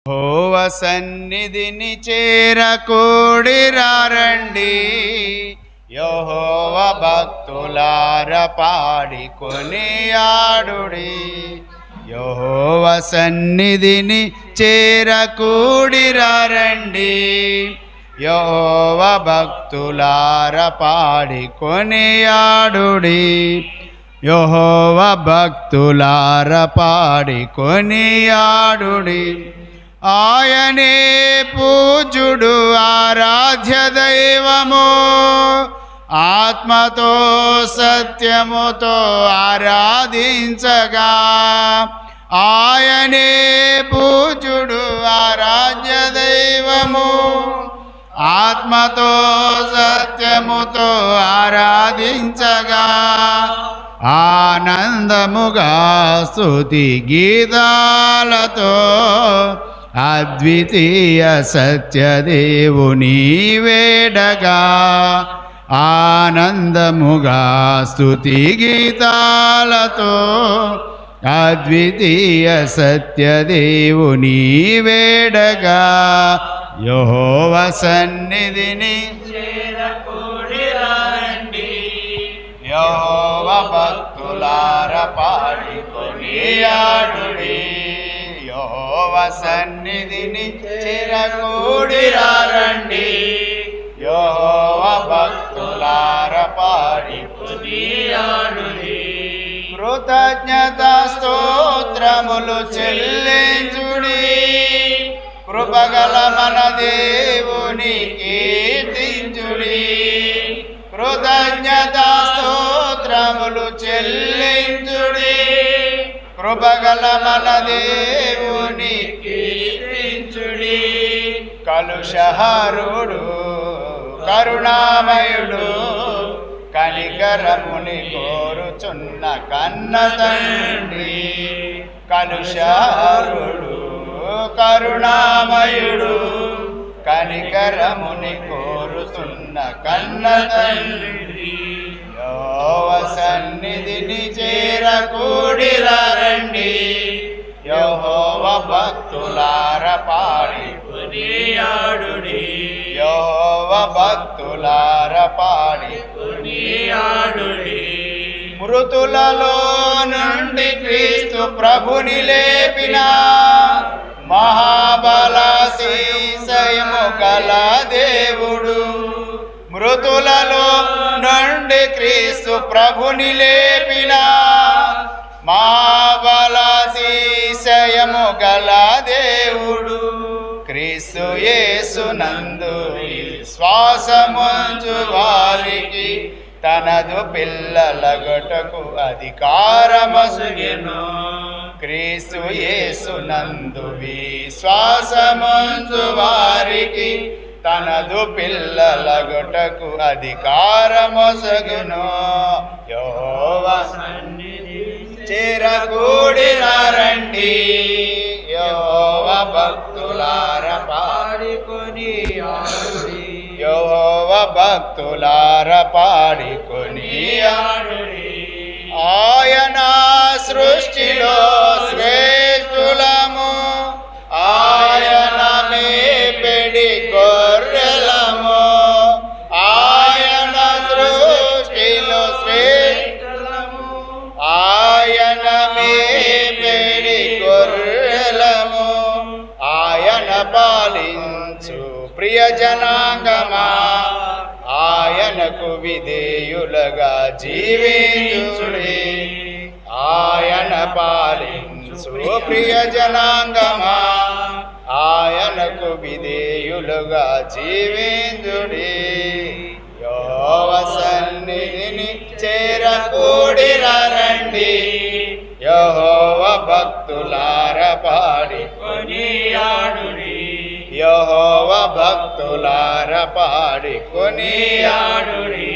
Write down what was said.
యెహోవ సన్నిధిని చేరకూడిరారండి, యెహోవ భక్తులార పాడి కొనియాడుడి. యెహోవ సన్నిధిని చేరకూడిరారండి, యెహోవ భక్తులార పాడి కొనియాడుడి. యెహోవ భక్తులార పాడి కొనియాడుడి. ఆయనే పూజ్యుడు ఆరాధ్య దైవము, ఆత్మతో సత్యముతో ఆరాధించగా. ఆయనే పూజ్యుడు ఆరాధ్య దైవము, ఆత్మతో సత్యముతో ఆరాధించగా. ఆనందముగా స్తుతి గీతాలతో అద్వితీయ సత్యదేవుని వేడగా. ఆనందముగా స్తుతి గీతాలతో అద్వితీయ సత్యదేవుని వేడగా. యెహోవ సన్నిధిని చేరకూడిరారండి, యెహోవ భక్తులార పాడి కొనియాడుడి. యెహోవ సన్నిధిని చేరకూడిరారండి, యెహోవ భక్తులార పాడి కొనియాడుడి. కృతజ్ఞత స్తోత్రములు చెల్లించుడి, కృపగల మన దేవుని కీర్తించుడి. కృతజ్ఞత స్తోత్రములు చెల్లించుడి, కృపగల మన దేవుని కీర్తించుడి. కలుషహరుడు కరుణామయుడు, కనికరముని కోరుచున్న కన్న తండ్రి. కలుషహరుడు కరుణామయుడు, కనికరముని కోరుతున్న కన్న తండ్రి. యెహోవ సన్నిధిని చేరకూడిరారండి, యెహోవ భక్తులార పాడి కొనియాడుడి. యెహోవ భక్తులార పాడి కొనియాడుడి. మృతులలో నుండి క్రీస్తు ప్రభుని లేపిన మహాబలాతిశయము గల దేవుడు. మృతులలో నుండి క్రీస్తు ప్రభుని లేపిన మహాబలాతిశయము గల దేవుడు. క్రీస్తు యేసునందు విశ్వాసముంచు వారికి తనదు పిల్లలగుటకు అధికారమొసగెను. క్రీస్తు యేసునందు విశ్వాసముంచు వారికి తనదు పిల్లలగుటకు అధికారమొసగును. యెహోవ సన్నిధిని చేరకూడిరారండి, యెహోవ భక్తులార పాడి కొనియాడుడి. యెహోవ భక్తులార పాడి కొనియాడుడి. ఆయన సృష్టిలో శ్రేష్ఠులము, ఆయన మేపెడి గొర్రెలము. ఆయన సృష్టిలో శ్రేష్ఠులము, ఆయన మేపెడి గొర్రెలము. ఆయన పాలించు ప్రియ జనాంగమా, ఆయనకు విధేయులుగా జీవించుడి. ఆయన పాలించు ప్రియ జనాంగమా, ఆయనకు విధేయులుగా జీవించుడి. యెహోవ సన్నిధిని చేరకూడిరారండి, యెహోవ భక్తులార పాడి కొనియాడుడి. యెహోవ భక్తులార పాడి కొనియాడుడి.